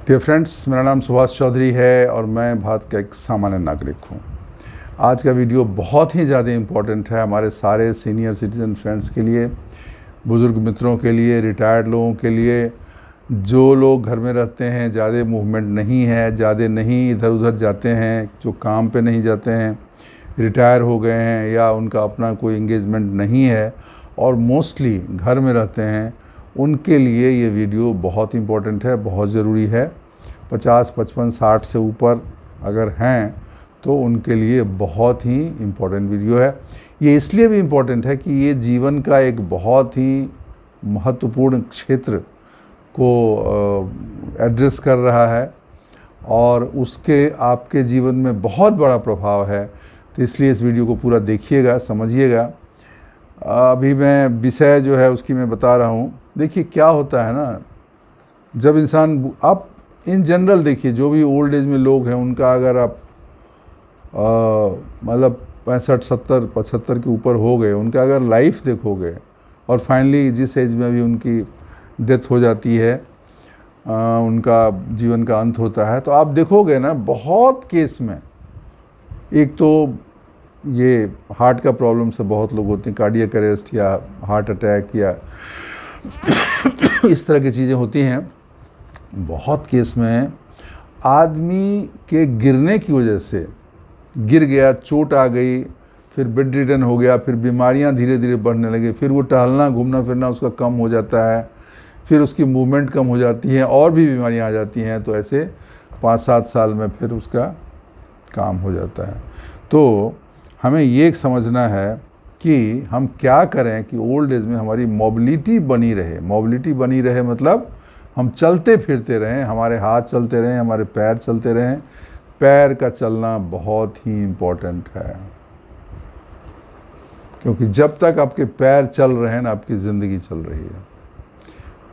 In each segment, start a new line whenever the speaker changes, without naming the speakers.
Dear friends, मेरा नाम सुभाष चौधरी है और मैं भारत का एक सामान्य नागरिक हूँ। आज का वीडियो बहुत ही ज़्यादा इम्पोर्टेंट है हमारे सारे सीनियर सिटीज़न फ्रेंड्स के लिए, बुज़ुर्ग मित्रों के लिए, रिटायर्ड लोगों के लिए, जो लोग घर में रहते हैं, ज़्यादा मूवमेंट नहीं है, ज़्यादा नहीं इधर उधर जाते हैं, जो काम पे नहीं जाते हैं, रिटायर हो गए हैं या उनका अपना कोई एंगेजमेंट नहीं है और मोस्टली घर में रहते हैं, उनके लिए ये वीडियो बहुत इम्पोर्टेंट है, बहुत ज़रूरी है। 50, 55, 60 से ऊपर अगर हैं तो उनके लिए बहुत ही इम्पोर्टेंट वीडियो है। ये इसलिए भी इम्पोर्टेंट है कि ये जीवन का एक बहुत ही महत्वपूर्ण क्षेत्र को एड्रेस कर रहा है और उसके आपके जीवन में बहुत बड़ा प्रभाव है। तो इसलिए इस वीडियो को पूरा देखिएगा, समझिएगा। अभी मैं विषय जो है उसकी मैं बता रहा हूँ। देखिए क्या होता है ना, जब इंसान, आप इन जनरल देखिए जो भी ओल्ड एज में लोग हैं उनका अगर आप मतलब 65, 70, 75 के ऊपर हो गए, उनका अगर लाइफ देखोगे और फाइनली जिस एज में भी उनकी डेथ हो जाती है, उनका जीवन का अंत होता है, तो आप देखोगे ना बहुत केस में एक तो ये हार्ट का प्रॉब्लम से बहुत लोग होते हैं, कार्डियक अरेस्ट या हार्ट अटैक या इस तरह की चीज़ें होती हैं। बहुत केस में आदमी के गिरने की वजह से, गिर गया, चोट आ गई, फिर बेड रिडन हो गया, फिर बीमारियां धीरे धीरे बढ़ने लगी, फिर वो टहलना घूमना फिरना उसका कम हो जाता है, फिर उसकी मूवमेंट कम हो जाती है और भी बीमारियां आ जाती हैं। तो ऐसे 5-7 साल में फिर उसका काम हो जाता है। तो हमें ये समझना है कि हम क्या करें कि ओल्ड एज में हमारी मोबिलिटी बनी रहे। मोबिलिटी बनी रहे मतलब हम चलते फिरते रहें, हमारे हाथ चलते रहें, हमारे पैर चलते रहें। पैर का चलना बहुत ही इम्पोर्टेंट है, क्योंकि जब तक आपके पैर चल रहे हैं ना, आपकी ज़िंदगी चल रही है।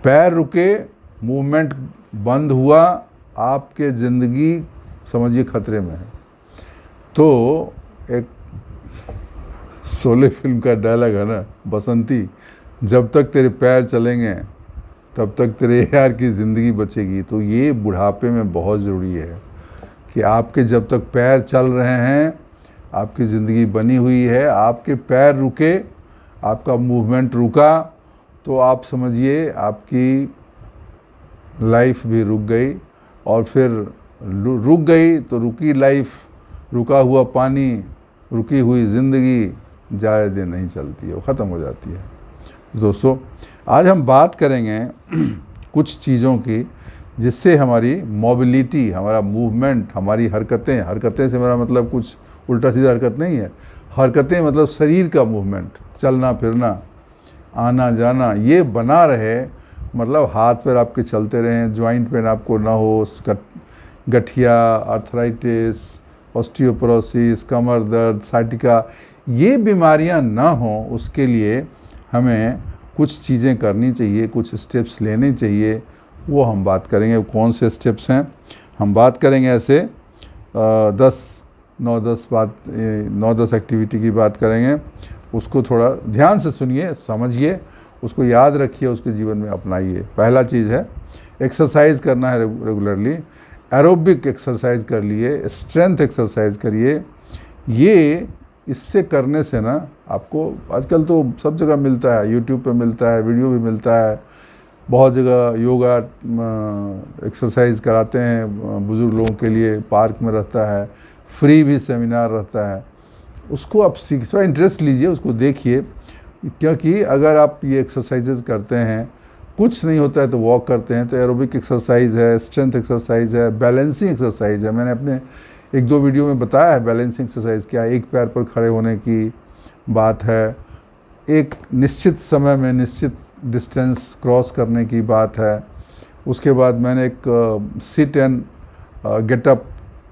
पैर रुके, मूवमेंट बंद हुआ, आपके ज़िंदगी समझिए खतरे में है। तो एक शोले फिल्म का डायलॉग है ना, बसंती, जब तक तेरे पैर चलेंगे तब तक तेरे यार की ज़िंदगी बचेगी। तो ये बुढ़ापे में बहुत ज़रूरी है कि आपके जब तक पैर चल रहे हैं, आपकी ज़िंदगी बनी हुई है। आपके पैर रुके, आपका मूवमेंट रुका, तो आप समझिए आपकी लाइफ भी रुक गई। और फिर रुक गई तो रुकी लाइफ, रुका हुआ पानी, रुकी हुई ज़िंदगी ज़्यादा दिन नहीं चलती है, वो ख़त्म हो जाती है। दोस्तों, आज हम बात करेंगे कुछ चीज़ों की जिससे हमारी मोबिलिटी, हमारा मूवमेंट, हमारी हरकतें से मेरा मतलब कुछ उल्टा सीधा हरकत नहीं है। हरकतें मतलब शरीर का मूवमेंट, चलना फिरना, आना जाना, ये बना रहे। मतलब हाथ पैर आपके चलते रहें, जॉइंट पेन आपको ना हो, गठिया, आर्थराइटिस, ऑस्टियोपोरोसिस, कमर दर्द, साइटिका, ये बीमारियां ना हो, उसके लिए हमें कुछ चीज़ें करनी चाहिए, कुछ स्टेप्स लेने चाहिए। वो हम बात करेंगे। वो कौन से स्टेप्स हैं हम बात करेंगे। ऐसे 9-10 एक्टिविटी की बात करेंगे। उसको थोड़ा ध्यान से सुनिए, समझिए, उसको याद रखिए, उसके जीवन में अपनाइए। पहला चीज़ है एक्सरसाइज करना है रेगुलरली। एरोबिक एक्सरसाइज कर लिए, स्ट्रेंथ एक्सरसाइज करिए। ये इससे करने से ना आपको, आजकल तो सब जगह मिलता है, यूट्यूब पे मिलता है, वीडियो भी मिलता है, बहुत जगह योगा एक्सरसाइज कराते हैं बुज़ुर्ग लोगों के लिए, पार्क में रहता है, फ्री भी सेमिनार रहता है। उसको आप थोड़ा इंटरेस्ट लीजिए, उसको देखिए, क्योंकि अगर आप ये एक्सरसाइजेज करते हैं, कुछ नहीं होता है तो वॉक करते हैं, तो एरोबिक एक्सरसाइज है, स्ट्रेंथ एक्सरसाइज है, बैलेंसिंग एक्सरसाइज है। मैंने अपने 1-2 वीडियो में बताया है बैलेंसिंग एक्सरसाइज क्या है। एक पैर पर खड़े होने की बात है, एक निश्चित समय में निश्चित डिस्टेंस क्रॉस करने की बात है। उसके बाद मैंने एक sit and get up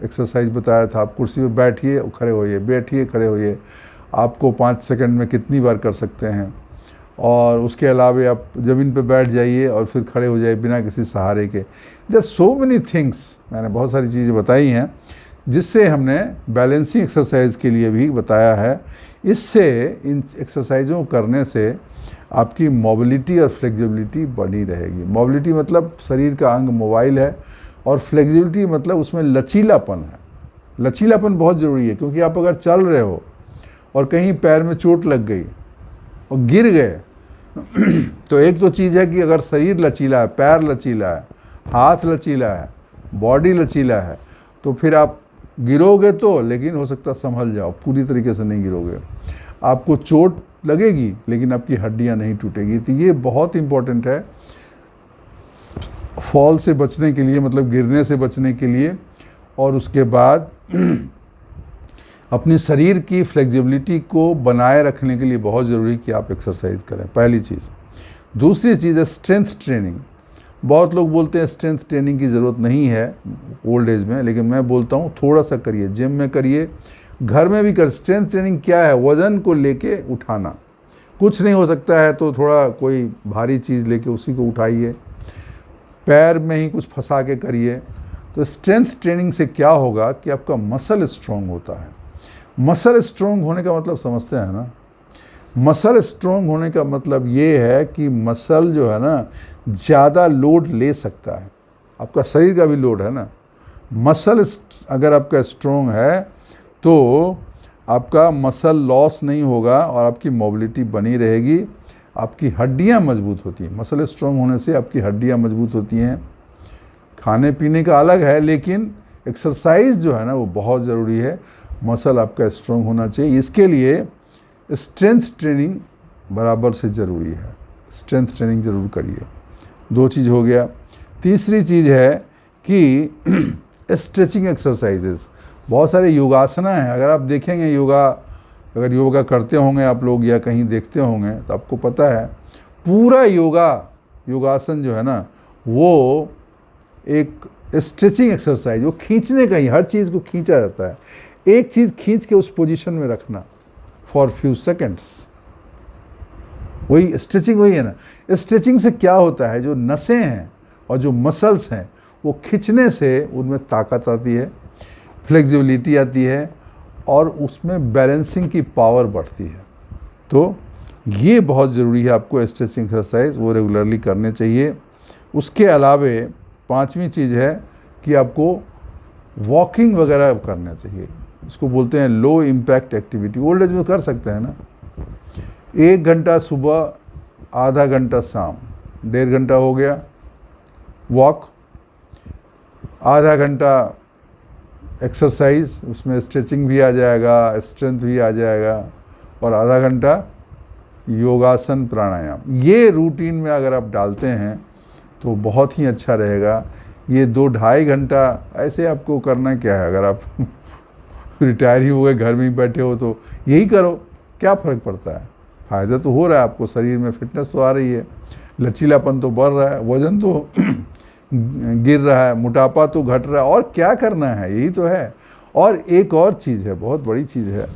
exercise बताया था। आप कुर्सी पर बैठिए, खड़े होइए, बैठिए, खड़े होइए, आपको 5 सेकंड में कितनी बार कर सकते हैं। और उसके अलावा आप ज़मीन पे बैठ जाइए और फिर खड़े हो जाइए बिना किसी सहारे के। देयर सो मेनी थिंग्स, मैंने बहुत सारी चीज़ें बताई हैं जिससे हमने बैलेंसिंग एक्सरसाइज के लिए भी बताया है। इससे, इन एक्सरसाइजों करने से आपकी मोबिलिटी और फ्लेक्सिबिलिटी बनी रहेगी। मोबिलिटी मतलब शरीर का अंग मोबाइल है, और फ्लेक्सिबिलिटी मतलब उसमें लचीलापन है। लचीलापन बहुत ज़रूरी है, क्योंकि आप अगर चल रहे हो और कहीं पैर में चोट लग गई और गिर गए तो एक तो चीज़ है कि अगर शरीर लचीला है, पैर लचीला है, हाथ लचीला है, बॉडी लचीला है, तो फिर आप गिरोगे तो, लेकिन हो सकता है संभल जाओ, पूरी तरीके से नहीं गिरोगे। आपको चोट लगेगी लेकिन आपकी हड्डियां नहीं टूटेगी। तो ये बहुत इंपॉर्टेंट है फॉल से बचने के लिए, मतलब गिरने से बचने के लिए। और उसके बाद अपने शरीर की फ्लेक्सिबिलिटी को बनाए रखने के लिए बहुत ज़रूरी कि आप एक्सरसाइज करें, पहली चीज़। दूसरी चीज़ है स्ट्रेंथ ट्रेनिंग। बहुत लोग बोलते हैं स्ट्रेंथ ट्रेनिंग की ज़रूरत नहीं है ओल्ड एज में, लेकिन मैं बोलता हूँ थोड़ा सा करिए, जिम में करिए, घर में भी कर। स्ट्रेंथ ट्रेनिंग क्या है? वज़न को लेके उठाना। कुछ नहीं हो सकता है तो थोड़ा कोई भारी चीज़ लेके उसी को उठाइए, पैर में ही कुछ फंसा के करिए। तो स्ट्रेंथ ट्रेनिंग से क्या होगा कि आपका मसल स्ट्रॉन्ग होता है। मसल स्ट्रॉन्ग होने का मतलब समझते हैं ना? मसल स्ट्रॉन्ग होने का मतलब ये है कि मसल जो है ना ज़्यादा लोड ले सकता है। आपका शरीर का भी लोड है ना। मसल अगर आपका स्ट्रॉन्ग है तो आपका मसल लॉस नहीं होगा और आपकी मोबिलिटी बनी रहेगी। आपकी हड्डियां मजबूत होती हैं। मसल स्ट्रॉन्ग होने से आपकी हड्डियां मजबूत होती हैं। खाने पीने का अलग है, लेकिन एक्सरसाइज जो है ना वो बहुत ज़रूरी है। मसल आपका स्ट्रॉन्ग होना चाहिए। इसके लिए स्ट्रेंथ ट्रेनिंग बराबर से ज़रूरी है। स्ट्रेंथ ट्रेनिंग ज़रूर करिए। दो चीज़ हो गया। तीसरी चीज़ है कि स्ट्रेचिंग एक्सरसाइजेस। बहुत सारे योगासना हैं। अगर आप देखेंगे अगर योगा करते होंगे आप लोग या कहीं देखते होंगे तो आपको पता है पूरा योगासन जो है ना वो एक स्ट्रेचिंग एक्सरसाइज, वो खींचने का ही, हर चीज़ को खींचा जाता है। एक चीज़ खींच के उस पोजीशन में रखना फॉर फ्यू सेकेंड्स, वही स्ट्रेचिंग, वही है ना। स्ट्रेचिंग से क्या होता है, जो नसें हैं और जो मसल्स हैं वो खींचने से उनमें ताकत आती है, फ्लेक्सिबिलिटी आती है और उसमें बैलेंसिंग की पावर बढ़ती है। तो ये बहुत ज़रूरी है आपको स्ट्रेचिंग एक्सरसाइज, वो रेगुलरली करने चाहिए। उसके अलावे पांचवी चीज़ है कि आपको वॉकिंग वगैरह करना चाहिए। इसको बोलते हैं low impact activity. Old age में कर सकते हैं ना, 1 घंटा सुबह, आधा घंटा शाम, 1.5 घंटा हो गया वॉक, आधा घंटा एक्सरसाइज, उसमें स्ट्रेचिंग भी आ जाएगा, स्ट्रेंथ भी आ जाएगा, और आधा घंटा योगासन प्राणायाम। ये रूटीन में अगर आप डालते हैं तो बहुत ही अच्छा रहेगा। ये 2-2.5 घंटा ऐसे आपको करना क्या है? अगर आप रिटायर ही हो गए, घर में ही बैठे हो, तो यही करो, क्या फ़र्क पड़ता है? फ़ायदा तो हो रहा है आपको, शरीर में फिटनेस तो आ रही है, लचीलापन तो बढ़ रहा है, वज़न तो गिर रहा है, मोटापा तो घट रहा है, और क्या करना है? यही तो है। और एक और चीज़ है, बहुत बड़ी चीज़ है,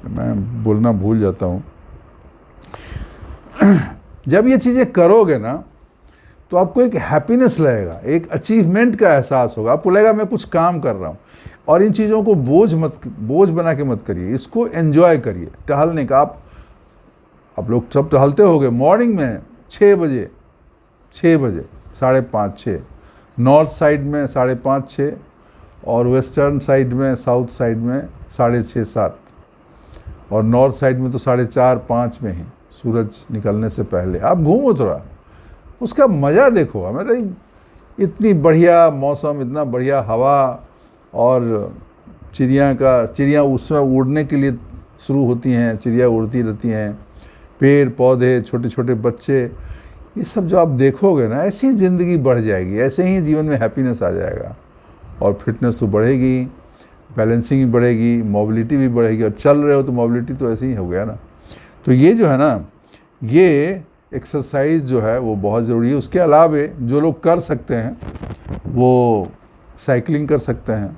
मैं बोलना भूल जाता हूँ। जब ये चीज़ें करोगे ना तो आपको एक हैप्पीनेस लगेगा, एक अचीवमेंट का एहसास होगा। आपको लगेगा मैं कुछ काम कर रहा हूँ। और इन चीज़ों को बोझ बना के मत करिए, इसको एंजॉय करिए। टहलने का आप लोग सब टहलते होगे मॉर्निंग में 6 बजे, 5:30, 6, नॉर्थ साइड में 5:30, 6, और वेस्टर्न साइड में, साउथ साइड में 6:30, 7, और नॉर्थ साइड में तो 4:30, 5 में ही, सूरज निकलने से पहले आप घूमो थोड़ा, उसका मज़ा देखो। हमें इतनी बढ़िया मौसम, इतना बढ़िया हवा, और चिड़िया उसमें उड़ने के लिए शुरू होती हैं, चिड़िया उड़ती रहती हैं, पेड़ पौधे, छोटे छोटे बच्चे, ये सब जो आप देखोगे ना, ऐसे ही ज़िंदगी बढ़ जाएगी, ऐसे ही जीवन में हैप्पीनेस आ जाएगा, और फिटनेस तो बढ़ेगी, बैलेंसिंग भी बढ़ेगी, मोबिलिटी भी बढ़ेगी। और चल रहे हो तो मोबिलिटी तो ऐसे ही हो गया ना। तो ये जो है ना, ये एक्सरसाइज जो है वो बहुत ज़रूरी है। उसके अलावे जो लोग कर सकते हैं वो साइकिलिंग कर सकते हैं,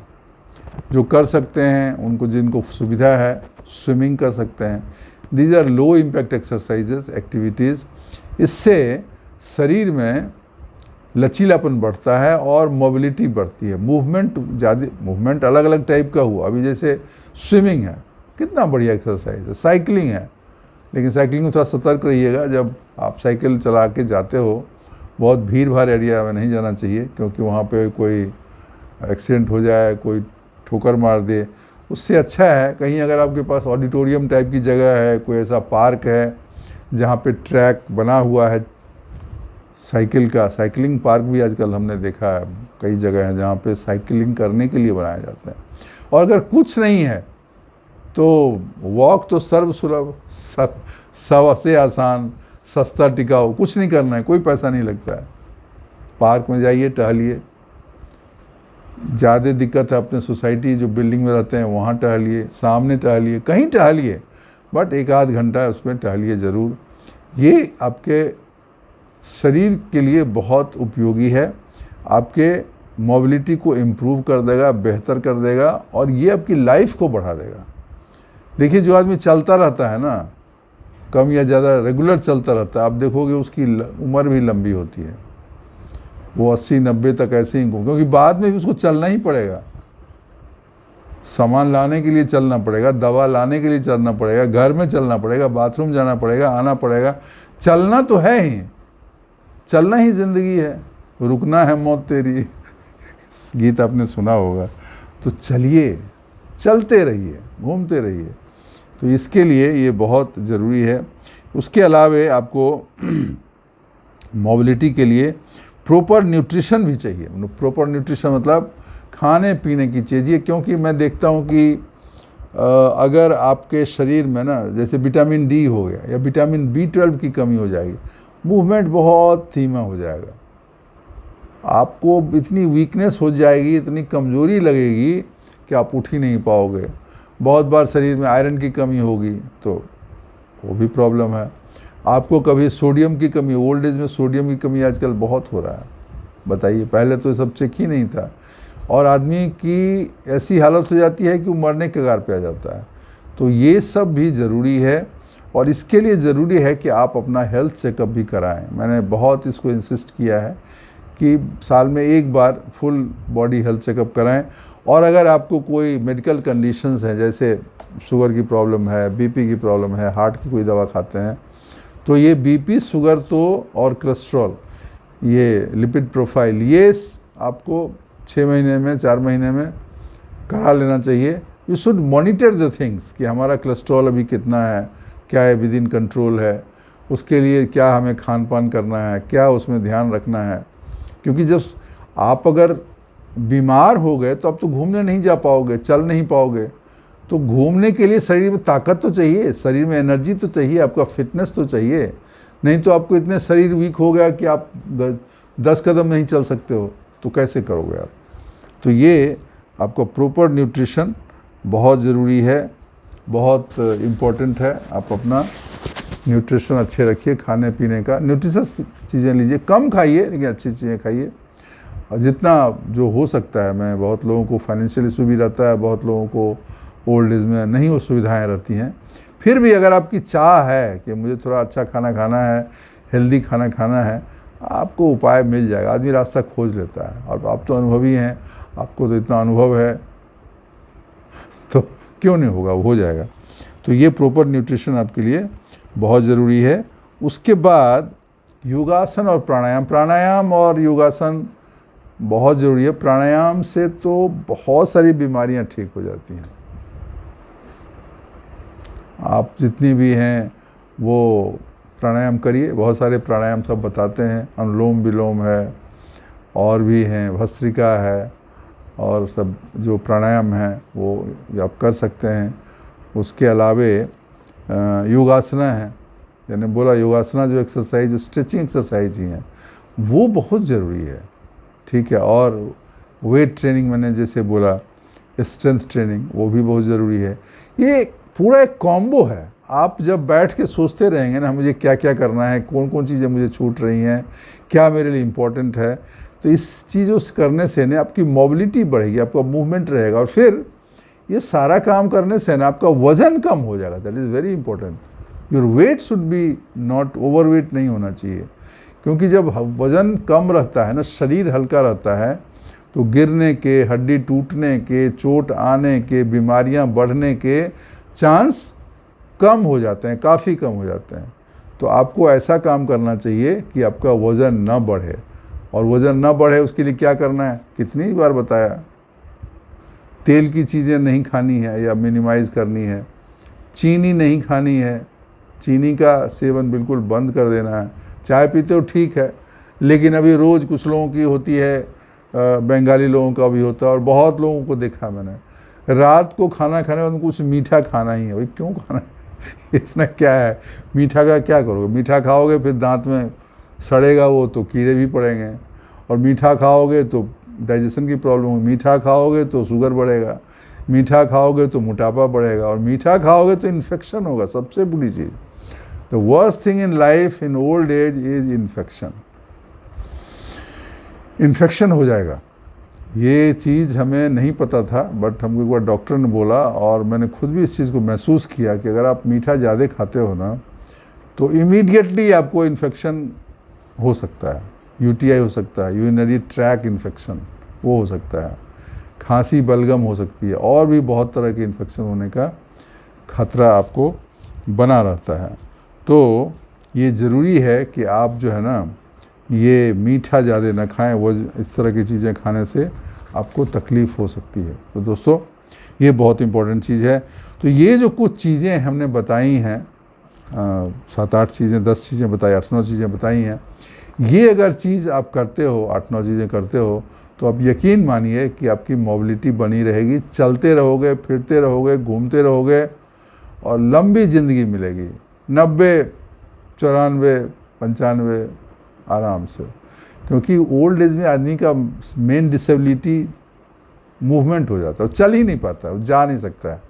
जो कर सकते हैं उनको, जिनको सुविधा है, स्विमिंग कर सकते हैं। These are low impact exercises, activities. इससे शरीर में लचीलापन बढ़ता है और मोबिलिटी बढ़ती है, मूवमेंट अलग अलग टाइप का हुआ। अभी जैसे स्विमिंग है, कितना बढ़िया एक्सरसाइज है। साइकिलिंग है, लेकिन साइकिलिंग में थोड़ा सतर्क रहिएगा। जब आप साइकिल चला के जाते हो, बहुत भीड़ भाड़ एरिया में नहीं जाना चाहिए, क्योंकि वहाँ पे कोई एक्सीडेंट हो जाए, कोई ठोकर मार दे, उससे अच्छा है कहीं अगर आपके पास ऑडिटोरियम टाइप की जगह है, कोई ऐसा पार्क है जहाँ पे ट्रैक बना हुआ है साइकिल का। साइकिलिंग पार्क भी आजकल हमने देखा है, कई जगह हैं जहाँ पे साइकिलिंग करने के लिए बनाया जाता है। और अगर कुछ नहीं है तो वॉक तो सर्वसुलभ, सबसे आसान, सस्ता, टिकाऊ, कुछ नहीं करना है, कोई पैसा नहीं लगता है। पार्क में जाइए, टहलिए। ज़्यादा दिक्कत है अपने सोसाइटी जो बिल्डिंग में रहते हैं वहाँ टहलिए, सामने टहलिए, कहीं टहलिए, बट 1 आध घंटा उसमें टहलिए ज़रूर। ये आपके शरीर के लिए बहुत उपयोगी है, आपके मोबिलिटी को इम्प्रूव कर देगा, बेहतर कर देगा, और ये आपकी लाइफ को बढ़ा देगा। देखिए जो आदमी चलता रहता है ना, कम या ज़्यादा रेगुलर चलता रहता है, आप देखोगे उसकी उम्र भी लंबी होती है, वो 80-90 तक ऐसे ही, क्योंकि बाद में भी उसको चलना ही पड़ेगा। सामान लाने के लिए चलना पड़ेगा, दवा लाने के लिए चलना पड़ेगा, घर में चलना पड़ेगा, बाथरूम जाना पड़ेगा, आना पड़ेगा। चलना तो है ही, चलना ही ज़िंदगी है। रुकना है मौत तेरी, गीत आपने सुना होगा। तो चलिए, चलते रहिए, घूमते रहिए। तो इसके लिए ये बहुत ज़रूरी है। उसके अलावे आपको मोबिलिटी के लिए प्रॉपर न्यूट्रिशन भी चाहिए। प्रॉपर न्यूट्रिशन मतलब खाने पीने की चाहिए, क्योंकि मैं देखता हूँ कि अगर आपके शरीर में ना जैसे विटामिन डी हो गया या विटामिन B12 की कमी हो जाएगी, मूवमेंट बहुत धीमा हो जाएगा, आपको इतनी वीकनेस हो जाएगी, इतनी कमज़ोरी लगेगी कि आप उठ ही नहीं पाओगे। बहुत बार शरीर में आयरन की कमी होगी तो वो भी प्रॉब्लम है। आपको कभी सोडियम की कमी, ओल्ड एज में सोडियम की कमी आजकल बहुत हो रहा है, बताइए। पहले तो सब चेक ही नहीं था, और आदमी की ऐसी हालत हो जाती है कि वो मरने के कगार पे आ जाता है। तो ये सब भी ज़रूरी है, और इसके लिए ज़रूरी है कि आप अपना हेल्थ चेकअप भी कराएं। मैंने बहुत इसको इंसिस्ट किया है कि साल में 1 बार फुल बॉडी हेल्थ चेकअप कराएं। और अगर आपको कोई मेडिकल कंडीशंस हैं, जैसे शुगर की प्रॉब्लम है, बीपी की प्रॉब्लम है, हार्ट की कोई दवा खाते हैं, तो ये बीपी, शुगर तो और कोलेस्ट्रॉल, ये लिपिड प्रोफाइल, ये आपको 6 महीने में, 4 महीने में करा लेना चाहिए। You should monitor the things कि हमारा कोलेस्ट्रॉल अभी कितना है, क्या है, विद इन कंट्रोल है, उसके लिए क्या हमें खान पान करना है, क्या उसमें ध्यान रखना है। क्योंकि जब आप अगर बीमार हो गए तो आप तो घूमने नहीं जा पाओगे, चल नहीं पाओगे। तो घूमने के लिए शरीर में ताकत तो चाहिए, शरीर में एनर्जी तो चाहिए, आपका फिटनेस तो चाहिए। नहीं तो आपको इतने शरीर वीक हो गया कि आप 10 कदम नहीं चल सकते हो, तो कैसे करोगे आप। तो ये आपको प्रॉपर न्यूट्रिशन बहुत ज़रूरी है, बहुत इम्पोर्टेंट है। आप अपना न्यूट्रिशन अच्छे रखिए, खाने पीने का न्यूट्रिशस चीज़ें लीजिए, कम खाइए लेकिन अच्छी चीज़ें खाइए, और जितना जो हो सकता है। मैं बहुत लोगों को फाइनेंशियल इशू भी रहता है, बहुत लोगों को ओल्ड एज में नहीं वो सुविधाएं रहती हैं, फिर भी अगर आपकी चाह है कि मुझे थोड़ा अच्छा खाना खाना है, हेल्दी खाना खाना है, आपको उपाय मिल जाएगा। आदमी रास्ता खोज लेता है, और आप तो अनुभवी हैं, आपको तो इतना अनुभव है, तो क्यों नहीं होगा, वो हो जाएगा। तो ये प्रॉपर न्यूट्रिशन आपके लिए बहुत ज़रूरी है। उसके बाद योगासन और प्राणायाम, प्राणायाम और योगासन बहुत ज़रूरी है। प्राणायाम से तो बहुत सारी बीमारियां ठीक हो जाती हैं। आप जितनी भी हैं वो प्राणायाम करिए, बहुत सारे प्राणायाम सब बताते हैं, अनुलोम विलोम है, और भी हैं, भस्त्रिका है, और सब जो प्राणायाम हैं वो आप कर सकते हैं। उसके अलावे योगासना है, यानी बोला योगासना जो एक्सरसाइज, स्ट्रेचिंग एक्सरसाइज ही हैं, वो बहुत ज़रूरी है, ठीक है। और वेट ट्रेनिंग मैंने जैसे बोला, स्ट्रेंथ ट्रेनिंग, वो भी बहुत ज़रूरी है। ये पूरा एक कॉम्बो है। आप जब बैठ के सोचते रहेंगे ना मुझे क्या क्या करना है, कौन कौन चीज़ें मुझे छूट रही हैं, क्या मेरे लिए इम्पोर्टेंट है, तो इस चीज़ों से करने से ना आपकी मोबिलिटी बढ़ेगी, आपका मूवमेंट रहेगा, और फिर ये सारा काम करने से ना आपका वज़न कम हो जाएगा। That is very important. Your weight should be not, over weight नहीं होना चाहिए, क्योंकि जब वज़न कम रहता है ना, शरीर हल्का रहता है, तो गिरने के, हड्डी टूटने के, चोट आने के, बीमारियां बढ़ने के चांस कम हो जाते हैं, काफ़ी कम हो जाते हैं। तो आपको ऐसा काम करना चाहिए कि आपका वज़न न बढ़े, और वज़न ना बढ़े उसके लिए क्या करना है, कितनी बार बताया। तेल की चीज़ें नहीं खानी है या मिनिमाइज़ करनी है। चीनी नहीं खानी है, चीनी का सेवन बिल्कुल बंद कर देना है। चाय पीते हो ठीक है, लेकिन अभी रोज़ कुछ लोगों की होती है, बंगाली लोगों का भी होता है और बहुत लोगों को देखा मैंने, रात को खाना खाने के बाद कुछ मीठा खाना ही है। भाई क्यों खाना है इतना क्या है, मीठा का क्या करोगे? मीठा खाओगे फिर दांत में सड़ेगा वो, तो कीड़े भी पड़ेंगे। और मीठा खाओगे तो डाइजेशन की प्रॉब्लम हो, मीठा खाओगे तो शुगर बढ़ेगा, मीठा खाओगे तो मोटापा बढ़ेगा, और मीठा खाओगे तो इन्फेक्शन होगा। सबसे बुरी चीज़, the worst thing in life in old age is infection. Infection हो जाएगा। ये चीज़ हमें नहीं पता था, बट हमको एक बार डॉक्टर ने बोला और मैंने खुद भी इस चीज़ को महसूस किया कि अगर आप मीठा ज़्यादा खाते हो ना तो इमीडिएटली आपको इन्फेक्शन हो सकता है। यूटीआई हो सकता है, यूरिनरी ट्रैक इन्फेक्शन वो हो सकता है, खांसी बलगम हो सकती है, और भी बहुत तरह के इन्फेक्शन होने का खतरा आपको बना रहता है। तो ये ज़रूरी है कि आप जो है ना ये मीठा ज़्यादा ना खाएं, वो इस तरह की चीज़ें खाने से आपको तकलीफ़ हो सकती है। तो दोस्तों ये बहुत इम्पोर्टेंट चीज़ है। तो ये जो कुछ चीज़ें हमने बताई हैं, 7-8 चीज़ें, 10 चीज़ें बताई, 8-9 चीज़ें बताई हैं, ये अगर चीज़ आप करते हो, 8-9 चीज़ें करते हो, तो आप यकीन मानिए कि आपकी मोबिलिटी बनी रहेगी, चलते रहोगे, फिरते रहोगे, घूमते रहोगे और लंबी ज़िंदगी मिलेगी, 90, 94, 95 आराम से। क्योंकि ओल्ड एज में आदमी का मेन डिसेबिलिटी मूवमेंट हो जाता है, वो चल ही नहीं पाता, वो जा नहीं सकता है,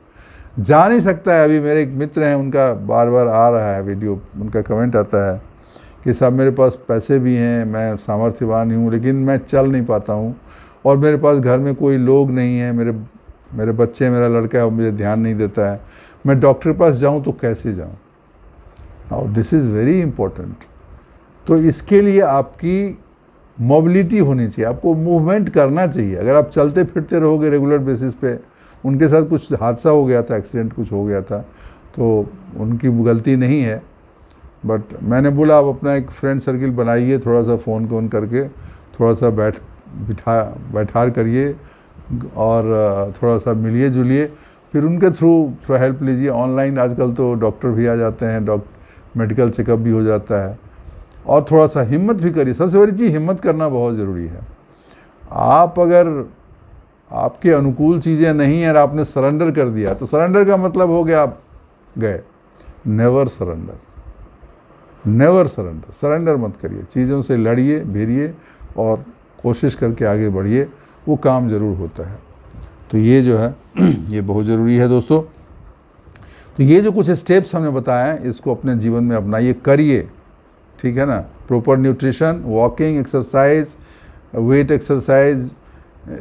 जा नहीं सकता है। अभी मेरे एक मित्र हैं, उनका बार बार आ रहा है वीडियो, उनका कमेंट आता है कि साहब मेरे पास पैसे भी हैं, मैं सामर्थ्यवान हूँ, लेकिन मैं चल नहीं पाता हूँ, और मेरे पास घर में कोई लोग नहीं है, मेरे बच्चे, मेरा लड़का है, मुझे ध्यान नहीं देता है, मैं डॉक्टर के पास जाऊँ तो कैसे जाऊँ। Now this is very important. तो इसके लिए आपकी मोबिलिटी होनी चाहिए, आपको मूवमेंट करना चाहिए। अगर आप चलते फिरते रहोगे रेगुलर बेसिस पे, उनके साथ कुछ हादसा हो गया था, एक्सीडेंट कुछ हो गया था, तो उनकी गलती नहीं है, बट मैंने बोला आप अपना एक फ्रेंड सर्किल बनाइए, थोड़ा सा फ़ोन करके थोड़ा सा बैठार करिए और थोड़ा सा मिलिए जुलिए, फिर उनके थ्रू थोड़ा हेल्प लीजिए। ऑनलाइन आजकल तो डॉक्टर भी आ जाते हैं, मेडिकल चेकअप भी हो जाता है, और थोड़ा सा हिम्मत भी करिए। सबसे बड़ी चीज़ हिम्मत करना बहुत ज़रूरी है। आप अगर आपके अनुकूल चीज़ें नहीं हैं और आपने सरेंडर कर दिया, तो सरेंडर का मतलब हो गया आप गए। Never surrender, never surrender, surrender मत करिए, चीज़ों से लड़िए, भिड़िए और कोशिश करके आगे बढ़िए, वो काम ज़रूर होता है। तो ये जो है ये बहुत ज़रूरी है दोस्तों। तो ये जो कुछ स्टेप्स हमने बताए हैं, इसको अपने जीवन में अपनाइए, करिए, ठीक है ना। Proper nutrition, walking, exercise, weight exercise,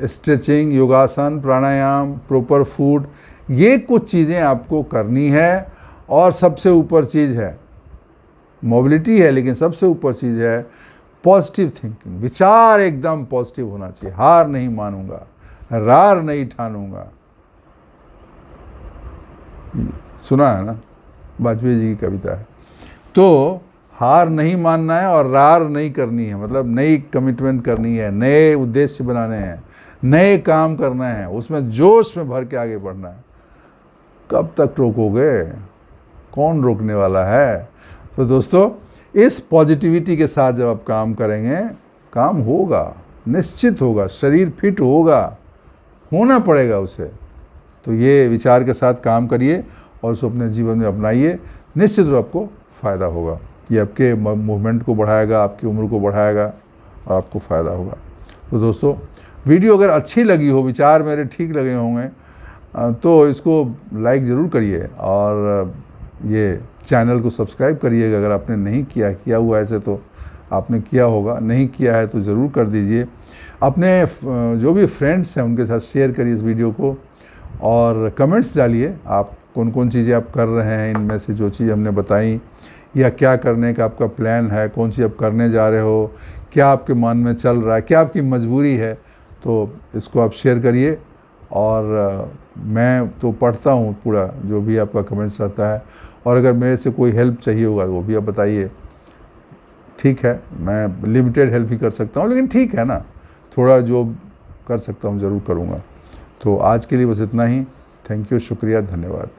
stretching, योगासन, प्राणायाम, प्रॉपर फूड, ये कुछ चीज़ें आपको करनी है। और सबसे ऊपर चीज़ है, मोबिलिटी है, लेकिन सबसे ऊपर चीज़ है पॉजिटिव थिंकिंग। विचार एकदम पॉजिटिव होना चाहिए। हार नहीं मानूंगा, रार नहीं ठानूंगा, सुना है ना, वाजपेयी जी की कविता है। तो हार नहीं मानना है और रार नहीं करनी है, मतलब नई कमिटमेंट करनी है, नए उद्देश्य बनाने हैं, नए काम करना है, उसमें जोश में भर के आगे बढ़ना है। कब तक रोकोगे, कौन रोकने वाला है। तो दोस्तों इस पॉजिटिविटी के साथ जब आप काम करेंगे, काम होगा, निश्चित होगा, शरीर फिट होगा, होना पड़ेगा उसे। तो ये विचार के साथ काम करिए और उसको अपने जीवन में अपनाइए, निश्चित रूप आपको फ़ायदा होगा। ये आपके मूवमेंट को बढ़ाएगा, आपकी उम्र को बढ़ाएगा और आपको फ़ायदा होगा। तो दोस्तों वीडियो अगर अच्छी लगी हो, विचार मेरे ठीक लगे होंगे, तो इसको लाइक ज़रूर करिए और ये चैनल को सब्सक्राइब करिएगा। अगर आपने नहीं किया हुआ ऐसे तो आपने किया होगा, नहीं किया है तो ज़रूर कर दीजिए। अपने जो भी फ्रेंड्स हैं उनके साथ शेयर करिए इस वीडियो को, और कमेंट्स डालिए आप कौन कौन चीज़ें आप कर रहे हैं, इनमें से जो चीज़ हमने बताई, या क्या करने का आपका प्लान है, कौन सी आप करने जा रहे हो, क्या आपके मन में चल रहा है, क्या आपकी मजबूरी है, तो इसको आप शेयर करिए। और मैं तो पढ़ता हूँ पूरा जो भी आपका कमेंट्स रहता है, और अगर मेरे से कोई हेल्प चाहिए होगा वो भी आप बताइए। ठीक है, मैं लिमिटेड हेल्प ही कर सकता हूँ, लेकिन ठीक है ना, थोड़ा जो कर सकता हूँ ज़रूर करूँगा। तो आज के लिए बस इतना ही। थैंक यू, शुक्रिया, धन्यवाद।